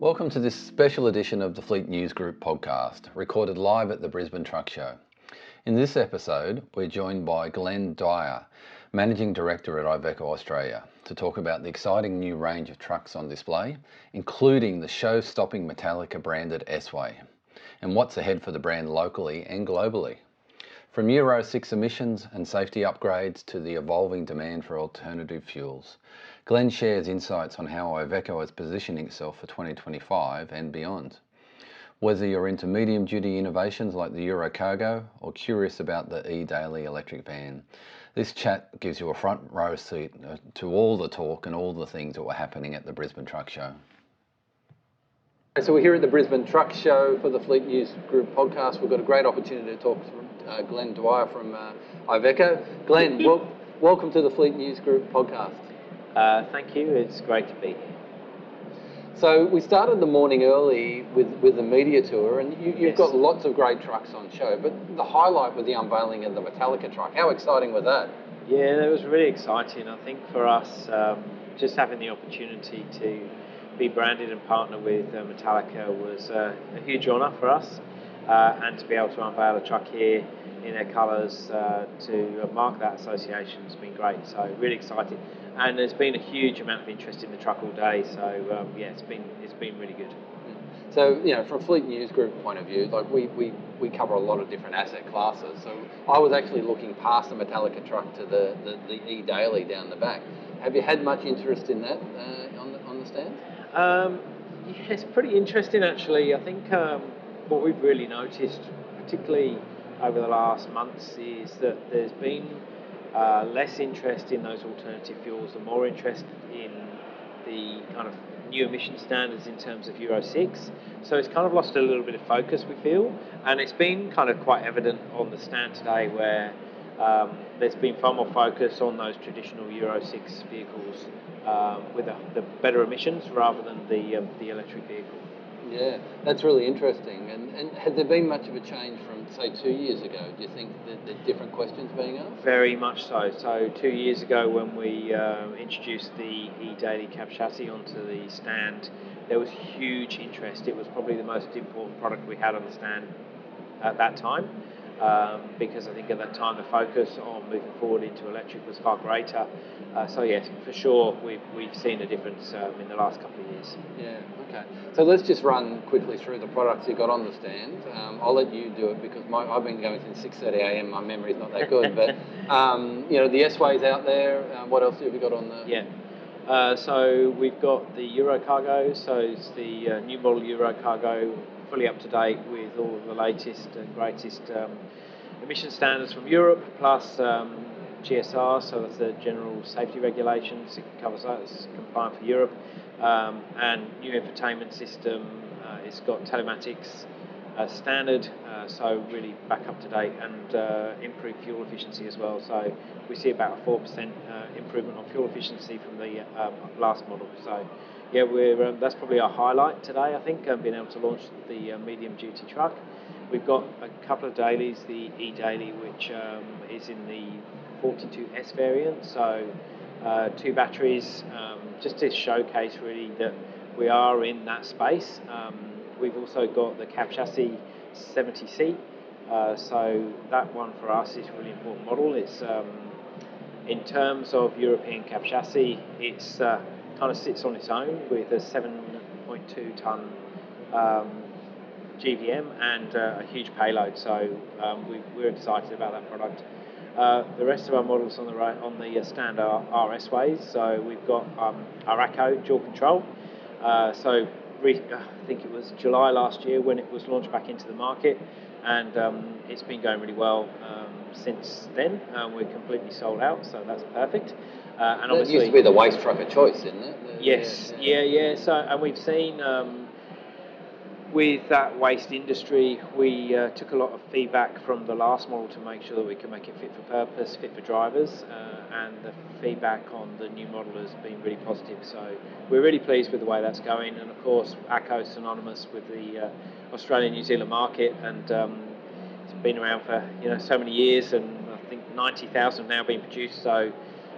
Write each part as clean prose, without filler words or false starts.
Welcome to this special edition of the Fleet News Group podcast, recorded live at the Brisbane Truck Show. In this episode, we're joined by Glen Dyer, Managing Director at IVECO Australia, to talk about the exciting new range of trucks on display, including the show-stopping Metallica branded S-Way, and what's ahead for the brand locally and globally. From Euro 6 emissions and safety upgrades to the evolving demand for alternative fuels, Glen shares insights on how IVECO is positioning itself for 2025 and beyond. Whether you're into medium-duty innovations like the Euro Cargo or curious about the e-Daily electric van, this chat gives you a front row seat to all the talk and all the things that were happening at the Brisbane Truck Show. So we're here at the Brisbane Truck Show for the Fleet News Group podcast. We've got a great opportunity to talk to Glen Dyer from IVECO. Glen, welcome to the Fleet News Group podcast. Thank you. It's great to be here. So we started the morning early with the media tour, and you've Yes. got lots of great trucks on show, but the highlight was the unveiling of the Metallica truck. How exciting was that? Yeah, that was really exciting. I think for us, just having the opportunity to be branded and partner with Metallica was a huge honour for us, and to be able to unveil a truck here in their colours to mark that association has been great. So really excited, and there's been a huge amount of interest in the truck all day. So yeah, it's been really good. So, from Fleet News Group point of view, like we cover a lot of different asset classes. So I was actually looking past the Metallica truck to the e-Daily down the back. Have you had much interest in that on the stand? Yeah, it's pretty interesting actually. I think what we've really noticed, particularly over the last months, is that there's been less interest in those alternative fuels and more interest in the kind of new emission standards in terms of Euro 6. So it's kind of lost a little bit of focus, we feel, and it's been kind of quite evident on the stand today where there's been far more focus on those traditional Euro 6 vehicles with the better emissions rather than the electric vehicle. Yeah, that's really interesting. And has there been much of a change from, say, 2 years ago? Do you think that there's different questions being asked? Very much so. So 2 years ago when we introduced the e-Daily cab chassis onto the stand, there was huge interest. It was probably the most important product we had on the stand at that time, because I think at that time the focus on moving forward into electric was far greater. So yes, for sure, we've seen a difference in the last couple of years. Yeah, okay. So let's just run quickly through the products you got on the stand. I'll let you do it because I've been going since 6:30 a.m. My memory's not that good, but the S-Way's out there. What else have you got on the? Yeah. So we've got the Euro Cargo. So it's the new model Euro Cargo, fully up to date with all the latest and greatest emission standards from Europe, plus GSR, so that's the general safety regulations. It covers that, it's compliant for Europe, and new infotainment system. It's got telematics standard, so really back up to date, and improved fuel efficiency as well. So we see about a 4% improvement on fuel efficiency from the last model. So yeah, that's probably our highlight today, I think, being able to launch the medium duty truck. We've got a couple of dailies, the e-Daily, which is in the 42S variant, so 2 batteries, just to showcase really that we are in that space. We've also got the cab chassis 70C, so that one for us is a really important model. It's in terms of European cab chassis, it's kind of sits on its own with a 7.2 ton GVM and a huge payload, so we're excited about that product. The rest of our models on the stand are S-Ways. So we've got our IVECO dual control. I think it was July last year when it was launched back into the market, and it's been going really well since then. We're completely sold out, so that's perfect. And that used to be the waste truck of choice, isn't it? Yes, yeah. So, and we've seen with that waste industry, we took a lot of feedback from the last model to make sure that we can make it fit for purpose, fit for drivers, and the feedback on the new model has been really positive. So we're really pleased with the way that's going, and of course, ACO is synonymous with the Australian New Zealand market, and it's been around for so many years, and I think 90,000 have now been produced. So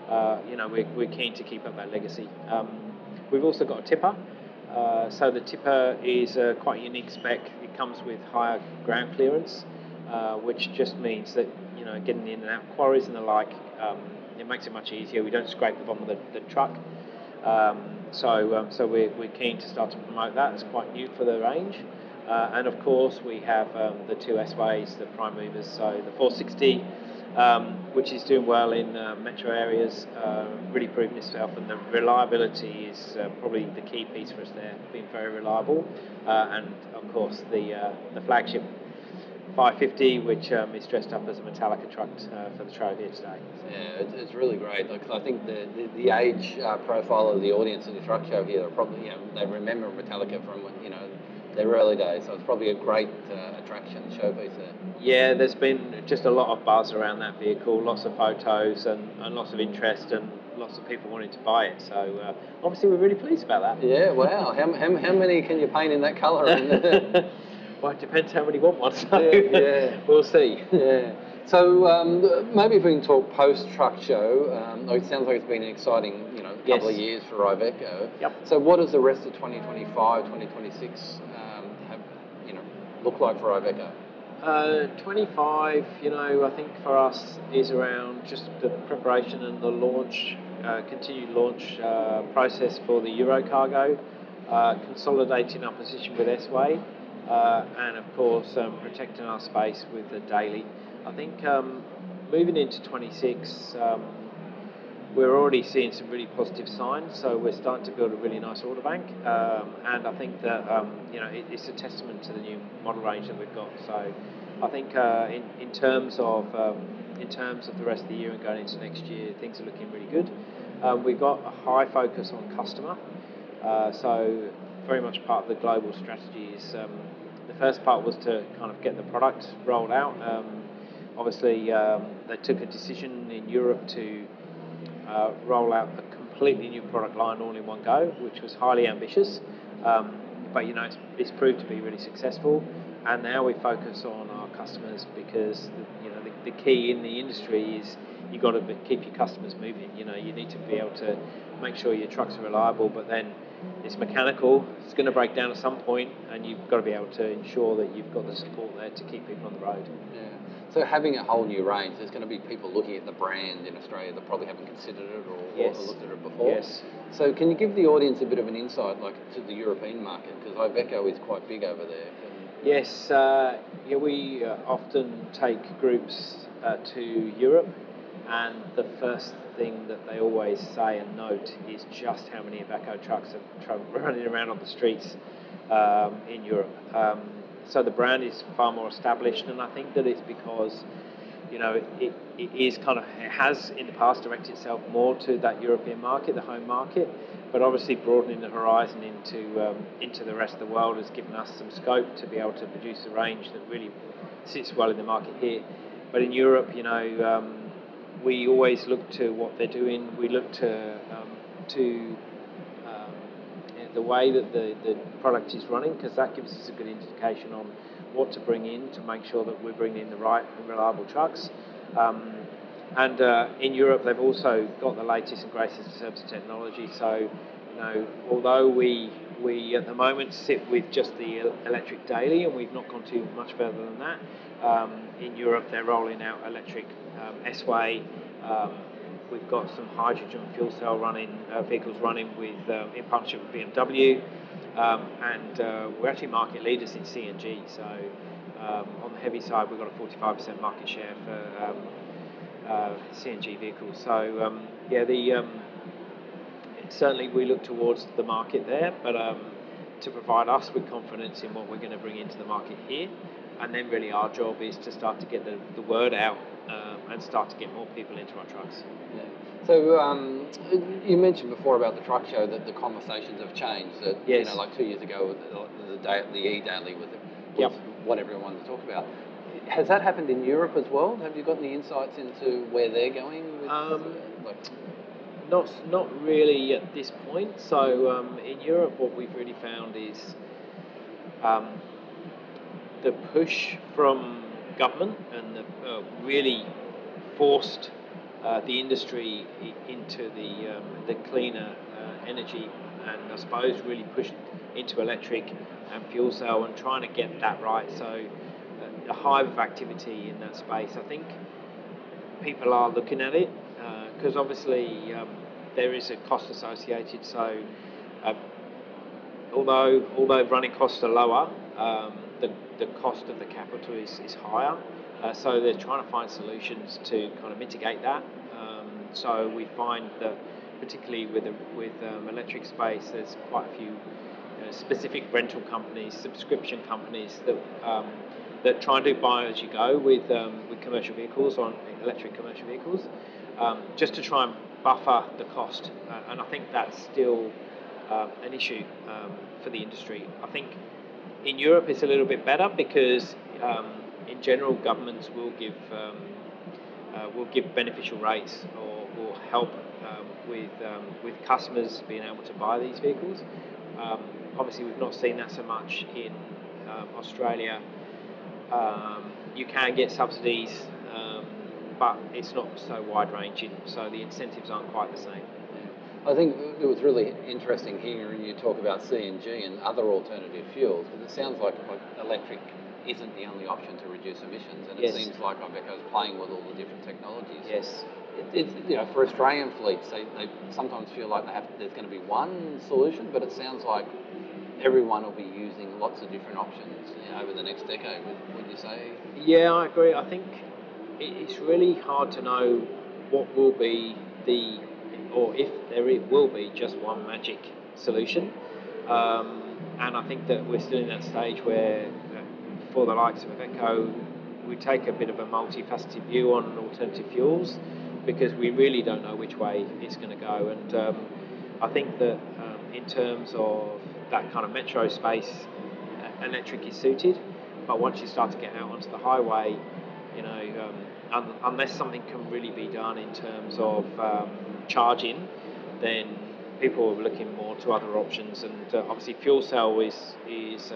we're keen to keep up that legacy. We've also got a tipper. So the tipper is quite a unique spec. It comes with higher ground clearance, which just means that getting in and out of quarries and the like, it makes it much easier. We don't scrape the bottom of the truck. So we're keen to start to promote that. It's quite new for the range. And of course we have the two S-Ways, the prime movers, so the 460, which is doing well in metro areas, really proving itself, and the reliability is probably the key piece for us there, being very reliable. And of course the flagship 550, which is dressed up as a Metallica truck for the show here today. Yeah, it's really great. Like, I think the age profile of the audience in the truck show here are probably, they remember Metallica from their early days. So it's probably a great attraction, showpiece there. Yeah, there's been just a lot of buzz around that vehicle, lots of photos and lots of interest and lots of people wanting to buy it. So obviously we're really pleased about that. Yeah, wow. How many can you paint in that colour? Well, it depends how many want one, so yeah. We'll see. Yeah. So maybe if we can talk post-truck show, it sounds like it's been an exciting couple of years for IVECO. Yep. So what does the rest of 2025, 2026 look like for IVECO? 25, I think for us is around just the preparation and the launch, continued launch process for the Eurocargo, consolidating our position with S-Way, and of course protecting our space with the daily. I think moving into 26, we're already seeing some really positive signs, so we're starting to build a really nice order bank, and I think that it's a testament to the new model range that we've got. So I think in terms of the rest of the year and going into next year, things are looking really good. We've got a high focus on customer, so very much part of the global strategy is the first part was to kind of get the product rolled out. Obviously, they took a decision in Europe to roll out a completely new product line all in one go, which was highly ambitious, but it's proved to be really successful. And now we focus on our customers, because the key in the industry is you've got to keep your customers moving. You need to be able to make sure your trucks are reliable, but then it's mechanical, it's going to break down at some point, and you've got to be able to ensure that you've got the support there to keep people on the road. Yeah. So having a whole new range, there's going to be people looking at the brand in Australia that probably haven't considered it or looked at it before. Yes. So can you give the audience a bit of an insight, to the European market, because IVECO is quite big over there? Yes, we often take groups to Europe, and the first thing that they always say and note is just how many IVECO trucks are running around on the streets in Europe. So the brand is far more established, and I think that it's because it has in the past directed itself more to that European market, the home market, but obviously broadening the horizon into the rest of the world has given us some scope to be able to produce a range that really sits well in the market here. But in Europe, we always look to what they're doing. We look to the way that the product is running, because that gives us a good indication on what to bring in to make sure that we're bringing in the right and reliable trucks. And in Europe, they've also got the latest and greatest in terms of technology. So, although we at the moment sit with just the electric daily, and we've not gone too much further than that, in Europe they're rolling out electric S-Way. We've got some hydrogen fuel cell vehicles running in partnership with BMW, and we're actually market leaders in CNG. So on the heavy side, we've got a 45% market share for CNG vehicles. So certainly we look towards the market there, but to provide us with confidence in what we're going to bring into the market here. And then really our job is to start to get the word out and start to get more people into our trucks. Yeah. So you mentioned before about the truck show that the conversations have changed. That, yes. Like 2 years ago, the e-daily was what everyone wanted to talk about. Has that happened in Europe as well? Have you got any insights into where they're going with Not really at this point. So in Europe, what we've really found is the push from government and the really forced the industry into the cleaner energy and I suppose really pushed into electric and fuel cell and trying to get that right. So a hive of activity in that space. I think people are looking at it because obviously there is a cost associated. So uh, although running costs are lower, the cost of the capital is higher. So they're trying to find solutions to kind of mitigate that. So we find that particularly with electric space, there's quite a few specific rental companies, subscription companies that try and do buy as you go with commercial vehicles, on electric commercial vehicles, just to try and buffer the cost. And I think that's still an issue for the industry. I think in Europe it's a little bit better because in general governments will give beneficial rates or help with customers being able to buy these vehicles. Obviously, we've not seen that so much in Australia. You can get subsidies, but it's not so wide-ranging, so the incentives aren't quite the same. I think it was really interesting hearing you talk about CNG and other alternative fuels, because it sounds like electric isn't the only option to reduce emissions, and it seems like IVECO is playing with all the different technologies. Yes. It's for Australian fleets, they sometimes feel like there's going to be one solution, but it sounds like everyone will be using lots of different options over the next decade, would you say? Yeah, I agree. I think it's really hard to know what will be or if there will be just one magic solution. And I think that we're still in that stage where, for the likes of IVECO, we take a bit of a multifaceted view on alternative fuels because we really don't know which way it's going to go. And I think that in terms of that kind of metro space, electric is suited. But once you start to get out onto the highway, unless something can really be done in terms of charging, then people are looking more to other options. And obviously, fuel cell is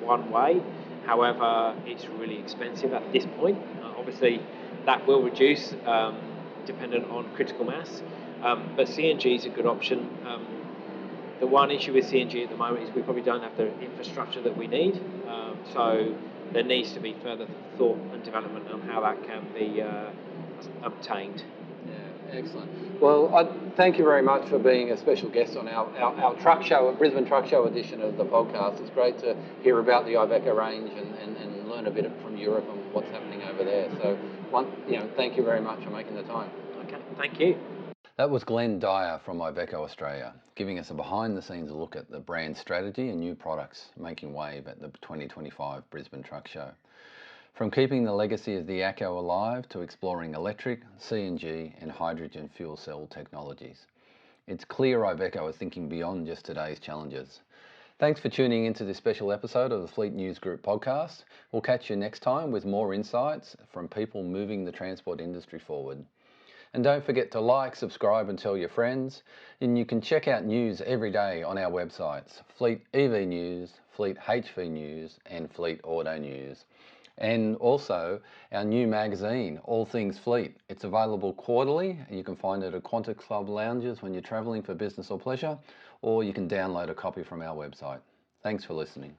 one way. However, it's really expensive at this point. Obviously, that will reduce dependent on critical mass. But CNG is a good option. The one issue with CNG at the moment is we probably don't have the infrastructure that we need. So there needs to be further thought and development on how that can be obtained. Yeah, excellent. Well, thank you very much for being a special guest on our truck show, Brisbane Truck Show edition of the podcast. It's great to hear about the IVECO range and learn a bit from Europe and what's happening over there. So, thank you very much for making the time. Okay, thank you. That was Glen Dyer from IVECO Australia, giving us a behind-the-scenes look at the brand strategy and new products making wave at the 2025 Brisbane Truck Show. From keeping the legacy of the ACO alive to exploring electric, CNG and hydrogen fuel cell technologies. It's clear IVECO is thinking beyond just today's challenges. Thanks for tuning into this special episode of the Fleet News Group podcast. We'll catch you next time with more insights from people moving the transport industry forward. And don't forget to like, subscribe and tell your friends. And you can check out news every day on our websites, Fleet EV News, Fleet HV News and Fleet Auto News. And also our new magazine, All Things Fleet. It's available quarterly. You can find it at Qantas Club lounges when you're travelling for business or pleasure, or you can download a copy from our website. Thanks for listening.